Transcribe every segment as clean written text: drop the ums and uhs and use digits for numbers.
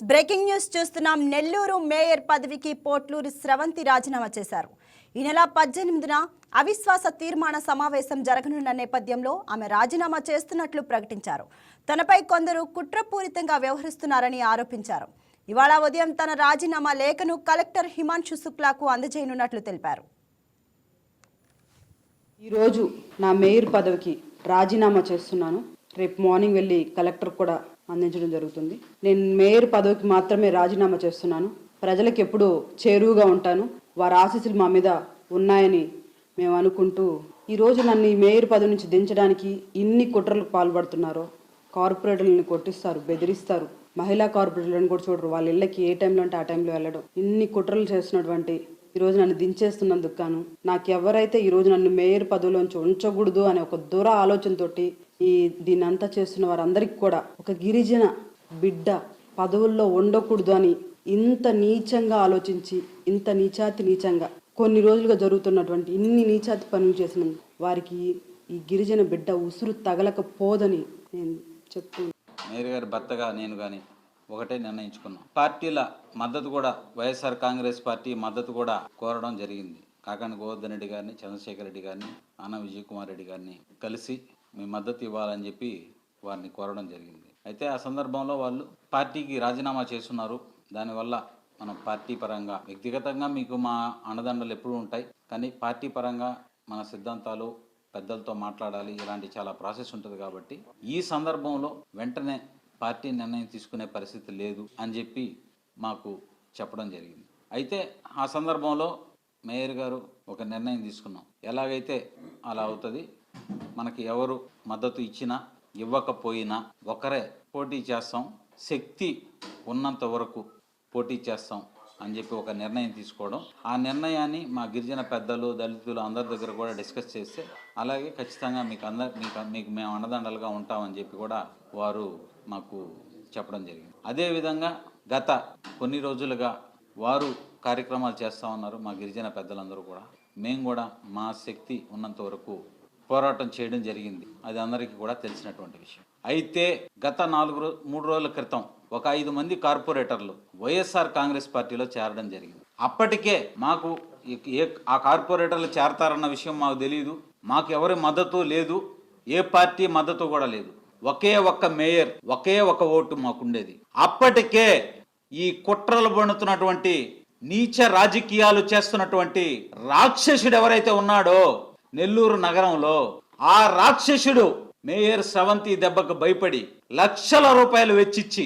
Breaking news చూస్తున్నాం. Nellore mayor పదవికి పోట్లూరి స్రవంతి రాజీనామా చేశారు. ఈ నెల 18న అవిశ్వాస తీర్మాన సమావేశం జరగనున్న నేపథ్యంలో ఆమె రాజీనామా చేస్తున్నట్లు ప్రకటించారు. తనపై కొందరు కుట్రపూరితంగా వ్యవహరిస్తున్నారని ఆరోపించారు. ఇవాళ ఉదయం తన రాజీనామా లేఖను కలెక్టర్ హిమాంశు శుక్లాకు అందజేయనున్నట్లు తెలిపారు. ఈరోజు నా మేయర్ పదవికి రాజీనామా చేస్తున్నాను. రేపు మార్నింగ్ వెళ్ళి కలెక్టర్ కూడా అందించడం జరుగుతుంది. నేను మేయర్ పదవికి మాత్రమే రాజీనామా చేస్తున్నాను. ప్రజలకు ఎప్పుడూ చేరువుగా ఉంటాను. వారి ఆశీస్సులు మా మీద ఉన్నాయని మేము అనుకుంటూ ఈరోజు నన్ను ఈ మేయర్ పదవి నుంచి దించడానికి ఇన్ని కుట్రలకు పాల్పడుతున్నారో. కార్పొరేటర్లను కొట్టిస్తారు, బెదిరిస్తారు. మహిళా కార్పొరేటర్లను కూడా చూడరు. వాళ్ళ ఇళ్ళకి ఏ టైంలో అంటే ఆ టైంలో వెళ్ళడం. ఇన్ని కుట్రలు చేస్తున్నటువంటి ఈరోజు నన్ను దించేస్తున్నందుకు గాను నాకు ఎవరైతే ఈరోజు నన్ను మేయర్ పదవిలోంచి ఉంచకూడదు అనే ఒక దూర ఆలోచనతోటి దీన్ని అంతా చేస్తున్న వారందరికీ కూడా ఒక గిరిజన బిడ్డ పదవుల్లో ఉండకూడదు అని ఇంత నీచంగా ఆలోచించి ఇంత నీచంగా కొన్ని రోజులుగా జరుగుతున్నటువంటి ఇన్ని నీచాతి పనులు చేసిన వారికి ఈ గిరిజన బిడ్డ ఉసురు తగలకపోదని నేను చెప్తున్నాను. మేయర్ గారి భర్తగా నేను కానీ ఒకటే నిర్ణయించుకున్నాం. పార్టీల మద్దతు కూడా వైఎస్ఆర్ కాంగ్రెస్ పార్టీ మద్దతు కూడా కోరడం జరిగింది. కాకాని గోవర్ధన్ రెడ్డి గారిని, చంద్రశేఖర్ రెడ్డి గారిని, ఆన విజయ్ కుమార్ రెడ్డి గారిని కలిసి మీ మద్దతు ఇవ్వాలని చెప్పి వారిని కోరడం జరిగింది. అయితే ఆ సందర్భంలో వాళ్ళు పార్టీకి రాజీనామా చేస్తున్నారు. దానివల్ల మనం పార్టీ పరంగా వ్యక్తిగతంగా మీకు మా అండదండలు ఎప్పుడూ ఉంటాయి, కానీ పార్టీ పరంగా మన సిద్ధాంతాలు పెద్దలతో మాట్లాడాలి, ఇలాంటి చాలా ప్రాసెస్ ఉంటుంది. కాబట్టి ఈ సందర్భంలో వెంటనే పార్టీ నిర్ణయం తీసుకునే పరిస్థితి లేదు అని చెప్పి మాకు చెప్పడం జరిగింది. అయితే ఆ సందర్భంలో మేయర్ గారు ఒక నిర్ణయం తీసుకున్నాం. ఎలాగైతే అలా అవుతుంది, మనకి ఎవరు మద్దతు ఇచ్చినా ఇవ్వకపోయినా ఒకరే పోటీ చేస్తాం, శక్తి ఉన్నంత వరకు పోటీ చేస్తాం అని చెప్పి ఒక నిర్ణయం తీసుకోవడం. ఆ నిర్ణయాన్ని మా గిరిజన పెద్దలు, దళితులు అందరి దగ్గర కూడా డిస్కస్ చేస్తే అలాగే ఖచ్చితంగా మీకు మేము అండదండలుగా ఉంటామని చెప్పి కూడా వారు మాకు చెప్పడం జరిగింది. అదేవిధంగా గత కొన్ని రోజులుగా వారు కార్యక్రమాలు చేస్తూ ఉన్నారు. మా గిరిజన పెద్దలందరూ కూడా మేము కూడా మా శక్తి ఉన్నంత వరకు పోరాటం చేయడం జరిగింది. అది అందరికీ కూడా తెలిసినటువంటి విషయం. అయితే గత 3 రోజుల క్రితం ఒక 5 మంది కార్పొరేటర్లు వైఎస్ఆర్ కాంగ్రెస్ పార్టీలో చేరడం జరిగింది. అప్పటికే మాకు ఆ కార్పొరేటర్లు చేరతారన్న విషయం మాకు తెలియదు. మాకు ఎవరి మద్దతు లేదు, ఏ పార్టీ మద్దతు కూడా లేదు. ఒకే ఒక్క మేయర్, ఒకే ఒక ఓటు మాకుండేది. అప్పటికే ఈ కుట్రలు పడుతున్నటువంటి నీచ రాజకీయాలు చేస్తున్నటువంటి రాక్షసుడు ఎవరైతే ఉన్నాడో నెల్లూరు నగరంలో, ఆ రాక్షసుడు మేయర్ స్రవంతి దెబ్బకు భయపడి లక్షల రూపాయలు వెచ్చిచ్చి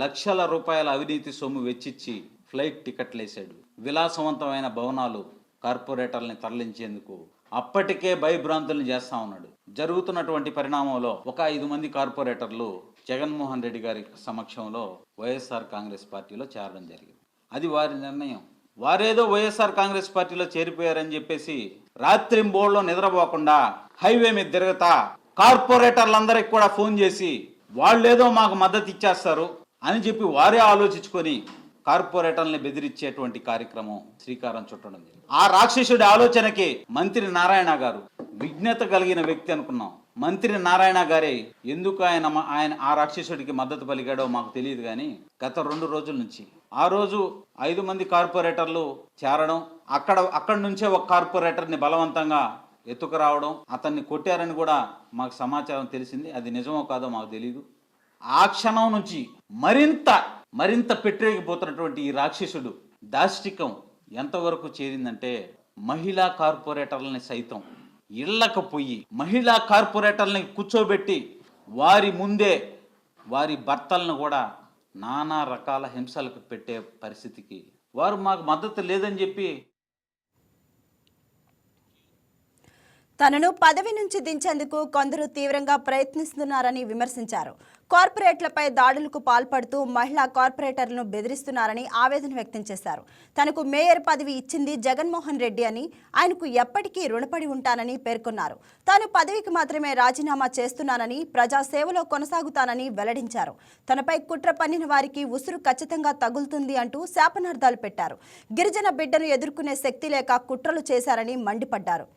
లక్షల రూపాయల అవినీతి సొమ్ము వెచ్చిచ్చి ఫ్లైట్ టికెట్లు వేసాడు. విలాసవంతమైన భవనాలు కార్పొరేటర్లని తరలించేందుకు అప్పటికే భయభ్రాంతులను చేస్తా ఉన్నాడు. జరుగుతున్నటువంటి పరిణామంలో ఒక 5 మంది కార్పొరేటర్లు జగన్మోహన్ రెడ్డి గారి సమక్షంలో వైఎస్ఆర్ కాంగ్రెస్ పార్టీలో చేరడం జరిగింది. అది వారి నిర్ణయం. వారేదో వైఎస్ఆర్ కాంగ్రెస్ పార్టీలో చేరిపోయారని చెప్పేసి రాత్రింబోళ్ళలో నిద్రపోకుండా హైవే మీద తిరుగుతా కార్పొరేటర్లందరికి కూడా ఫోన్ చేసి వాళ్ళేదో మాకు మద్దతు ఇచ్చేస్తారు అని చెప్పి వారే ఆలోచించుకొని కార్పొరేటర్లని బెదిరించేటువంటి కార్యక్రమం శ్రీకారం చుట్టడం జరిగింది. ఆ రాక్షసుడి ఆలోచనకి మంత్రి నారాయణ గారు విజ్ఞత కలిగిన వ్యక్తి అనుకున్నాం. మంత్రి నారాయణ గారే ఎందుకు ఆయన ఆ రాక్షసుడికి మద్దతు పలికాడో మాకు తెలియదు. కానీ గత 2 రోజుల నుంచి ఆ రోజు 5 మంది కార్పొరేటర్లు చేరడం, అక్కడి నుంచే ఒక కార్పొరేటర్ని బలవంతంగా ఎత్తుకురావడం, అతన్ని కొట్టారని కూడా మాకు సమాచారం తెలిసింది. అది నిజమో కాదో మాకు తెలియదు. ఆ క్షణం నుంచి మరింత పెట్టేగిపోతున్నటువంటి ఈ రాక్షసుడు దాష్టికం ఎంతవరకు చేరిందంటే మహిళా కార్పొరేటర్లని సైతం ఇళ్లకు పోయి మహిళా కార్పొరేటర్లని కూర్చోబెట్టి వారి ముందే వారి భర్తలను కూడా నానా రకాల హింసలకు పెట్టే పరిస్థితికి వారు మాకు మద్దతు లేదని చెప్పి తనను పదవి నుంచి దించేందుకు కొందరు తీవ్రంగా ప్రయత్నిస్తున్నారని విమర్శించారు. కార్పొరేట్లపై దాడులకు పాల్పడుతూ మహిళా కార్పొరేటర్లను బెదిరిస్తున్నారని ఆవేదన వ్యక్తం చేశారు. తనకు మేయర్ పదవి ఇచ్చింది జగన్మోహన్ రెడ్డి అని, ఆయనకు ఎప్పటికీ రుణపడి ఉంటానని పేర్కొన్నారు. తాను పదవికి మాత్రమే రాజీనామా చేస్తున్నానని, ప్రజాసేవలో కొనసాగుతానని వెల్లడించారు. తనపై కుట్ర పన్నిన వారికి ఉసురు ఖచ్చితంగా తగులుతుంది అంటూ శాపనార్థాలు పెట్టారు. గిరిజన బిడ్డను ఎదుర్కొనే శక్తి లేక కుట్రలు చేశారని మండిపడ్డారు.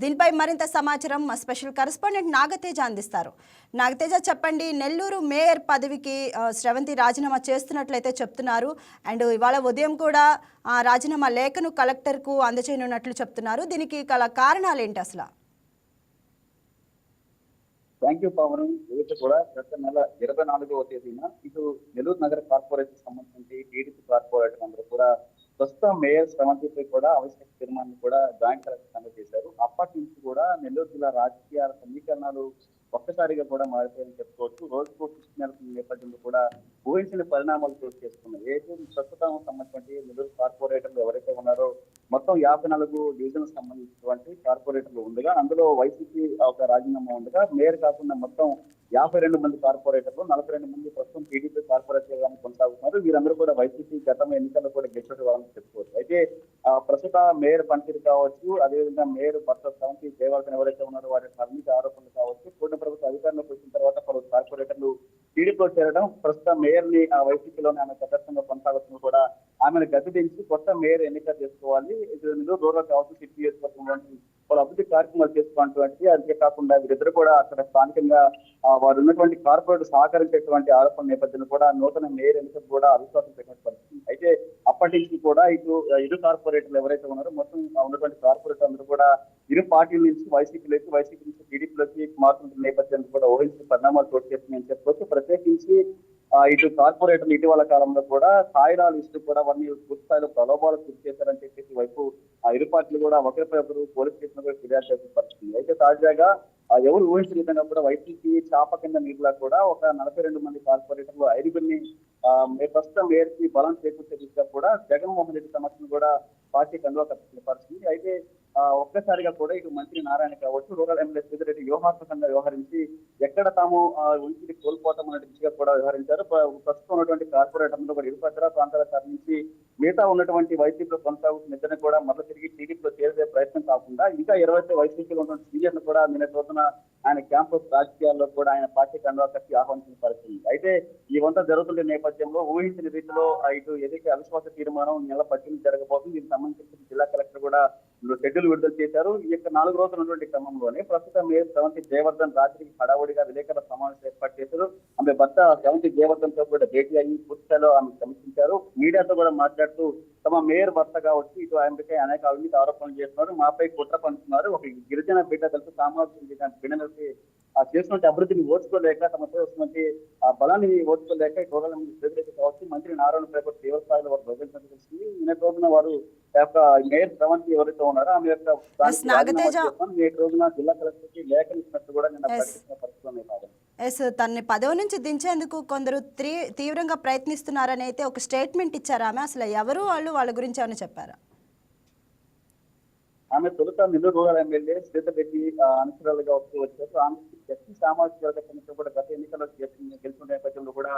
దీనిపై మరింత సమాచారం మా స్పెషల్ కరెస్పాండెంట్ నాగతేజ అందిస్తారు. నాగతేజ, చెప్పండి, నెల్లూరు మేయర్ పదవికి శ్రవంతి రాజీనామా చేస్తున్నట్లయితే చెప్తున్నారు. అండ్ ఇవాళ ఉదయం కూడా రాజీనామా లేఖను కలెక్టర్కు అందజేయనున్నట్లు చెప్తున్నారు. దీనికి గల కారణాలు ఏంటి అసలు? Thank you Pavan. ఏదైతే కూడా గత నెల 24వ తేదీన ఇటు నెల్లూరు నగర కార్పొరేషన్ సంబంధించి టీడీపీ కార్పొరేటర్ అందరూ కూడా ప్రస్తుతం మేయర్ శ్రవంతిపై కూడా అవిశ్వాస తీర్మానాన్ని కూడా జాయింట్ కలెక్టర్ అందజేశారు. అప్పటి నుంచి కూడా నెల్లూరు జిల్లా రాజకీయ సమీకరణాలు ఒక్కసారిగా కూడా మారిపోయాయని చెప్పుకోవచ్చు. రోజుకు నెలకొన్న నేపథ్యంలో కూడా ఊహించిన పరిణామాలు చోటు చేసుకున్నాయి. ఏదైతే ప్రస్తుతం సంబంధించి నెల్లూరు కార్పొరేటర్లు ఎవరైతే ఉన్నారో మొత్తం 54 డివిజన్ సంబంధించినటువంటి కార్పొరేటర్లు ఉండగా అందులో వైసీపీ ఒక రాజీనామా ఉండగా మేయర్ కాకుండా మొత్తం 52 మంది కార్పొరేటర్లు 42 మంది ప్రస్తుతం టీడీపీ కార్పొరేటర్గా కొనసాగుతున్నారు. వీరందరూ కూడా వైసీపీ గతం ఎన్నికల్లో కూడా గెలిచిన వాళ్ళని చెప్పుకోవచ్చు. అయితే ప్రస్తుత మేయర్ పనితీరు కావచ్చు, అదేవిధంగా మేయర్ భర్త శ్రవంతి జయవర్ధన్ ఎవరైతే ఉన్నారో వారి అవినీతి ఆరోపణలు కావచ్చు, కూటమి ప్రభుత్వ అధికారంలోకి వచ్చిన తర్వాత పలువురు కార్పొరేటర్లు టీడీపీలో చేరడం, ప్రస్తుతం మేయర్ ని వైసీపీలోనే ఆమె తటస్థంగా కొనసాగుతున్న కూడా ఆమెను గద్దెదించి కొత్త మేయర్ ఎన్నిక చేసుకోవాలి, నెల్లూరు రూరల్ కావచ్చు, సిటీ నియోజకవర్గంలోని వాళ్ళు అభివృద్ధి కార్యక్రమాలు చేసుకోవాలంటే అంతేకాకుండా వీరిద్దరు కూడా అక్కడ స్థానికంగా వారు ఉన్నటువంటి కార్పొరేట్ సహకరించేటువంటి ఆరోపణ నేపథ్యంలో కూడా నూతన మేయర్ ఎన్నిక కూడా అవిశ్వాసం పెట్టినట్టు పరిస్థితి. అయితే అప్పటి నుంచి కూడా ఇరు కార్పొరేటర్లు ఎవరైతే ఉన్నారో మొత్తం ఉన్నటువంటి కార్పొరేటర్ అందరూ కూడా ఇరు పార్టీల నుంచి వైసీపీ నుంచి టీడీపీలోకి మారుతున్న నేపథ్యంలో కూడా ఊహించిన పరిణామాలు చోటు చేసుకుని చెప్పుకోవచ్చు. ప్రత్యేకించి ఇటు కార్పొరేటర్లు ఇటీవల కాలంలో కూడా స్థాయిరాలు ఇస్తూ కూడా వారిని పూర్తి స్థాయిలో ప్రలోభాలకు గురి చేశారని చెప్పేసి వైపు ఇరు పార్టీలు కూడా ఒకరిపై ఒకరు పోలీస్ స్టేషన్ కూడా ఫిర్యాదు చేసిన పరిస్థితి. అయితే తాజాగా ఎవరు ఊహించిన విధంగా కూడా వైసీపీ చాప కింద నీరులా కూడా ఒక 42 మంది కార్పొరేటర్లు 5గురిని ప్రస్తుతం మేయర్ కి బలం చేకూర్చే దిశగా కూడా జగన్మోహన్ రెడ్డి సమస్యను కూడా పార్టీ కండువా కప్పిన పరిస్థితి. అయితే ఒక్కసారిగా కూడా ఇటు మంత్రి నారాయణ కావచ్చు, రూరల్ ఎమ్మెల్యే శ్రీధర్రెడ్డి వ్యూహాత్మకంగా వ్యవహరించి ఎక్కడ తాము ఉనికిని కోల్పోతాం అనే దిశగా కూడా వ్యవహరించారు. ప్రస్తుతం ఉన్నటువంటి కార్పొరేటర్లు కూడా ఇరు పరిసర ప్రాంతాల తరలించి మిగతా ఉన్నటువంటి వైసీపీలో కొనసాగుతున్న ఇద్దరిని కూడా మరల తిరిగి టీడీపీలో చేరే ప్రయత్నం కాకుండా ఇంకా 20 వైసీపీలో ఉన్నటువంటి సీనియర్లు కూడా నిన్న రోజున ఆయన క్యాంపస్ రాజకీయాల్లో కూడా ఆయన పార్టీ కండువా కట్టి ఆహ్వానించిన పరిస్థితి. అయితే ఇవంతా జరుగుతున్న నేపథ్యంలో ఊహించిన రీతిలో ఇటు ఏదైతే అవిశ్వాస తీర్మానం నెల 18 జరగబోతుంది. దీనికి సంబంధించి జిల్లా కలెక్టర్ కూడా షెడ్యూల్ విడుదల చేశారు. ఈ యొక్క 4 రోజుల ఉన్నటువంటి క్రమంలోనే ప్రస్తుతం మేయర్ శ్రవంతి జయవర్ధన్ రాత్రికి హడావుడిగా విలేకరుల సమావేశం ఏర్పాటు చేశారు. ఆమె భర్త శ్రవంతి జయవర్ధన్ తో కూడా భేటీ అయ్యి పూర్తిస్థాయిలో ఆమె సమీక్షించారు. మీడియాతో కూడా మాట్లాడుతూ తమ మేయర్ భర్తగా వచ్చి ఇటు ఆయనపై అనేక అవినీతి ఆరోపణలు చేస్తున్నారు, మాపై కుట్ర పంచుతున్నారు, ఒక గిరిజన బిడ్డ కలిసి సామాజిక బిడ్డలకి చేసినటువంటి అభివృద్ధిని ఓర్చుకోలేక తమపై వస్తున్నటువంటి బలాన్ని ఓర్చుకోలేక రూరల్ ఎమ్మెల్యే కావచ్చు, మంత్రి నారాయణపై కూడా తీవ్ర స్థాయిలో వారు ప్రజలకు తెలిసింది. నిన్న రోజున వారు మేయర్ శ్రవంతి ఎవరైతే ఉన్నారో ఆమె యొక్క నేటి రోజున జిల్లా కలెక్టర్ కి లేఖ ఇచ్చినట్టు కూడా నిన్న ప్రకటించిన పరిస్థితులు తనని పదవి నుంచి దించేందుకు కొందరు తీవ్రంగా ప్రయత్నిస్తున్నారని అయితే ఒక స్టేట్మెంట్ ఇచ్చారు ఆమె. అసలు ఎవరు వాళ్ళ గురించి ఏమైనా చెప్పారా? ఆమె తొలుత నెల్లూరు రూరల్ ఎమ్మెల్యే శ్రీధర్రెడ్డి అనుచరులుగా వచ్చారు. ఆమె ఎస్సీ సామాజిక వర్గ కమిటీ కూడా గత ఎన్నికల్లో గెలుచుకున్న నేపథ్యంలో కూడా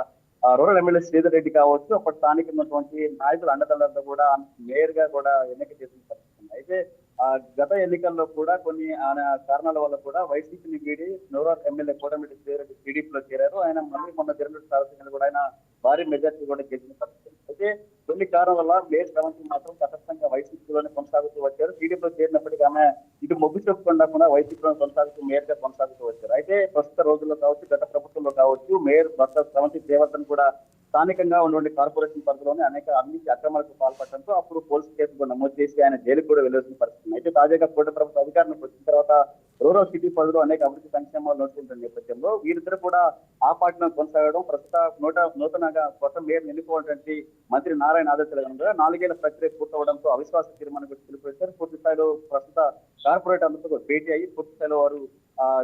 రూరల్ ఎమ్మెల్యే శ్రీధర్రెడ్డి కావచ్చు, అప్పటి స్థానిక ఉన్నటువంటి నాయకులు అండదండలతో కూడా మేయర్ గా కూడా ఎన్నిక చేసిన పరిస్థితి. అయితే గత ఎన్నికల్లో కూడా కొన్ని కారణాల వల్ల కూడా వైసీపీని వీడి రూరల్ ఎమ్మెల్యే కోటమిరెడ్డి శ్రీధర్రెడ్డి టీడీపీలో చేరారు. ఆయన మళ్ళీ మొన్న జరిగిన సారథ్యంలో కూడా ఆయన భారీ మెజార్టీ కూడా గెలిచిన పరిస్థితి. అయితే కొన్ని కారణాల వల్ల మేయర్ శ్రవంతి మాత్రం తటస్థంగా వైసీపీలోనే కొనసాగుతూ వచ్చారు. టీడీపీలో చేరినప్పటికీ ఆమె ఇటు మొగ్గు చెప్పకుండా వైసీపీలో కొనసాగుతూ మేయర్ గా కొనసాగుతూ వచ్చారు. అయితే ప్రస్తుత రోజుల్లో కావచ్చు, గత ప్రభుత్వంలో కావచ్చు, మేయర్ భర్త శ్రవంతి జయవర్ధన్ కూడా స్థానికంగా ఉన్నటువంటి కార్పొరేషన్ పరిధిలోనే అనేక అవినీతి అక్రమాలకు పాల్పడటంతో అప్పుడు పోలీసు కేసు కూడా నమోదు చేసి ఆయన జైలుకు కూడా వెళ్లాల్సిన పరిస్థితి. అయితే తాజాగా కూటమి ప్రభుత్వ అధికారంలోకి వచ్చిన తర్వాత రూరల్ సిటీ పరిధిలో అనేక అభివృద్ధి సంక్షేమాలు నడుచుకుంటున్న నేపథ్యంలో వీరిద్దరు కూడా ఆ పార్టీలో కొనసాగడం, ప్రస్తుత నూతనంగా కొత్త మేయర్ ఎన్నుకోవడానికి మంత్రి నారాయణ ఆదేశాలు 4 ఏళ్ల ప్రక్రియ పూర్తవడంతో అవిశ్వాస తీర్మానం పిలుపునిచ్చారు. పూర్తి స్థాయిలో ప్రస్తుత కార్పొరేటర్లతో భేటీ అయ్యి పూర్తి స్థాయిలో వారు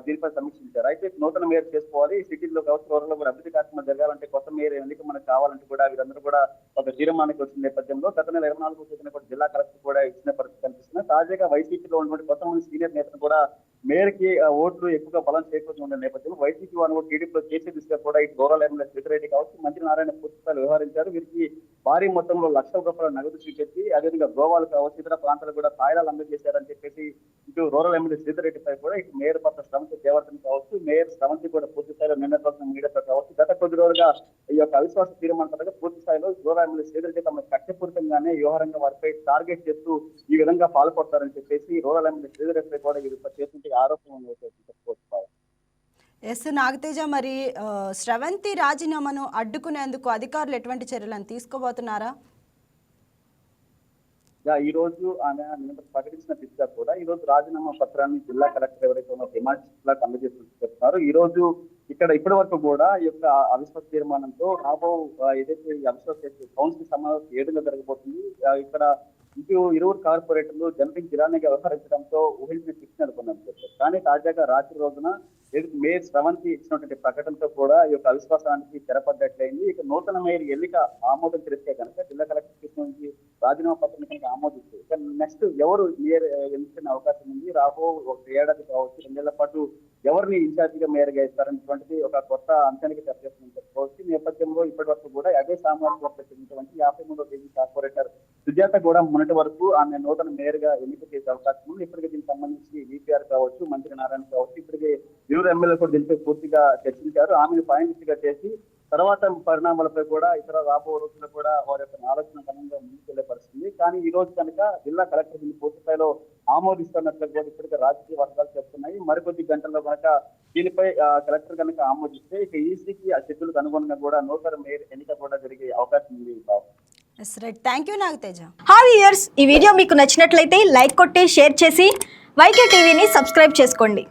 దీనిపై సమీక్షించారు. అయితే నూతన మేయర్ చేసుకోవాలి, సిటీలో కావచ్చు రూరల్లో కూడా అభివృద్ధి కార్యక్రమాలు జరగాలంటే కొత్త మేయర్ ఎన్నిక మనకు కావాలంటే కూడా వీరందరూ కూడా ఒక తీర్మానానికి వచ్చిన నేపథ్యంలో గత నెల 24వ తేదీన కూడా జిల్లా కలెక్టర్ కూడా ఇచ్చిన పరిస్థితి కనిపిస్తుంది. తాజాగా వైసీపీలో ఉన్నటువంటి కొంతమంది సీనియర్ నేతలు కూడా మేయర్ కి ఓట్లు ఎక్కువగా బలం చేకూరుతున్న నేపథ్యంలో వైసీపీ వారిని టీడీపీలో చేసే దిశగా కూడా ఇటు రూరల్ ఎమ్మెల్యే శ్రీధర్రెడ్డి కావచ్చు, మంత్రి నారాయణ పూర్తి స్థాయిలో వ్యవహరించారు. వీరికి భారీ మొత్తంలో లక్షల రూపాయల నగదు స్వీకరించి అదేవిధంగా గోవాలు కావచ్చు, ఇతర ప్రాంతాలు కూడా తాయిలాలు అందజేశారని చెప్పేసి ఇటు రూరల్ ఎమ్మెల్యే శ్రీధర్రెడ్డిపై కూడా ఇటు మేయర్ భర్త శ్రవంతి జయవర్ధన్ కావచ్చు, మేయర్ శ్రవంతి కూడా పూర్తి స్థాయిలో నిన్న రోజున మీడియాతో కావచ్చు గత కొద్ది రోజులుగా ఈ యొక్క అవిశ్వాస తీర్మానం పూర్తి స్థాయిలో రూరల్ ఎమ్మెల్యే శ్రీధర్ తమ కక్షపూరితంగానే వ్యవహారంగా వారిపై టార్గెట్ చేస్తూ ఈ విధంగా పాల్పడతారని చెప్పేసి రూరల్ ఎమ్మెల్యే శ్రీధర్ కూడా ఇది చేస్తుంటే ఆరోపణ చెప్పుకోవచ్చు. ఎస్ నాగతేజ, మరి స్రవంతి రాజీనామాను అడ్డుకునేందుకు అధికారులు ఎటువంటి చర్యలను తీసుకోబోతున్నారా? ఈ రోజు ఆమె ప్రకటించిన దిశగా కూడా ఈ రోజు రాజీనామా పత్రాన్ని జిల్లా కలెక్టర్ ఎవరైతే ఉన్న డిమాండ్స్ అందజేస్తున్నట్టు చెప్తున్నారు. ఈ రోజు ఇక్కడ ఇప్పటి వరకు కూడా ఈ యొక్క అవిశ్వాస తీర్మానంతో రాబో ఏదైతే ఈ అవిశ్వాస కౌన్సిల్ సమావేశం 7గా జరగబోతుంది. ఇక్కడ ఇరువురు కార్పొరేటర్లు జనరల్ జిరానీగా వ్యవహరించడంతో ఊహించిన శిక్షణ అనుకున్నాను చెప్పారు. కానీ తాజాగా రాత్రి రోజున మేయర్ స్రవంతి ఇచ్చినటువంటి ప్రకటనతో కూడా ఈ యొక్క అవిశ్వాసానికి తెరపడ్డట్లయింది. ఇక నూతన మేయర్ ఎన్నిక ఆమోదం తెలిస్తే కనుక జిల్లా కలెక్టర్ నుంచి రాజీనామా పత్రం కనుక ఆమోదిస్తే ఇక నెక్స్ట్ ఎవరు మేయర్ ఎన్నికైన అవకాశం ఉంది. రాబో ఒక ఏడాది కావచ్చు, 2 ఏళ్ల పాటు ఎవరిని ఇన్ఛార్జిగా మేయర్గా ఇస్తారనేటువంటిది ఒక కొత్త అంశానికి చర్చిస్తుందని చెప్పుకోవచ్చు. ఈ నేపథ్యంలో ఇప్పటి వరకు కూడా అదే సామాజిక వర్గం చెందినటువంటి 53వ డివిజన్ కార్పొరేటర్ సుజాత కూడా మొన్నటి వరకు ఆమె నూతన మేయర్ గా ఎన్నిక చేసే అవకాశం ఉంది. ఇప్పటికే దీనికి సంబంధించి విపిఆర్ కావచ్చు, మంత్రి నారాయణ కావచ్చు, ఇప్పటికే ఇరువురు ఎమ్మెల్యేలు కూడా దీనిపై పూర్తిగా చర్చించారు. ఆమెను పాయింట్ గా చేసి తర్వాత పరిణామాలపై కూడా ఇతర రాబో రోజుల్లో కూడా వారి యొక్క ఆలోచన క్రమంగా ముందుకు వెళ్లే పరిస్థితుంది. కానీ ఈ రోజు కనుక జిల్లా కలెక్టర్ దీన్ని పూర్తి స్థాయిలో ఆమోదిస్తున్నట్లు కూడా ఇప్పటికే రాజకీయ వర్గాలు చెప్తున్నాయి. మరికొద్ది గంటల్లో కనుక దీనిపై కలెక్టర్ కనుక ఆమోదిస్తే ఇక ఈసీకి ఆ షెడ్యూల్కి అనుగుణంగా కూడా నూతన మేయర్ ఎన్నిక కూడా జరిగే అవకాశం ఉంది. Thank you Nagateja. Hi viewers, ఈ వీడియో మీకు నచ్చినట్లయితే లైక్ కొట్టి షేర్ చేసి వైకే టీవీని సబ్స్క్రైబ్ చేసుకోండి.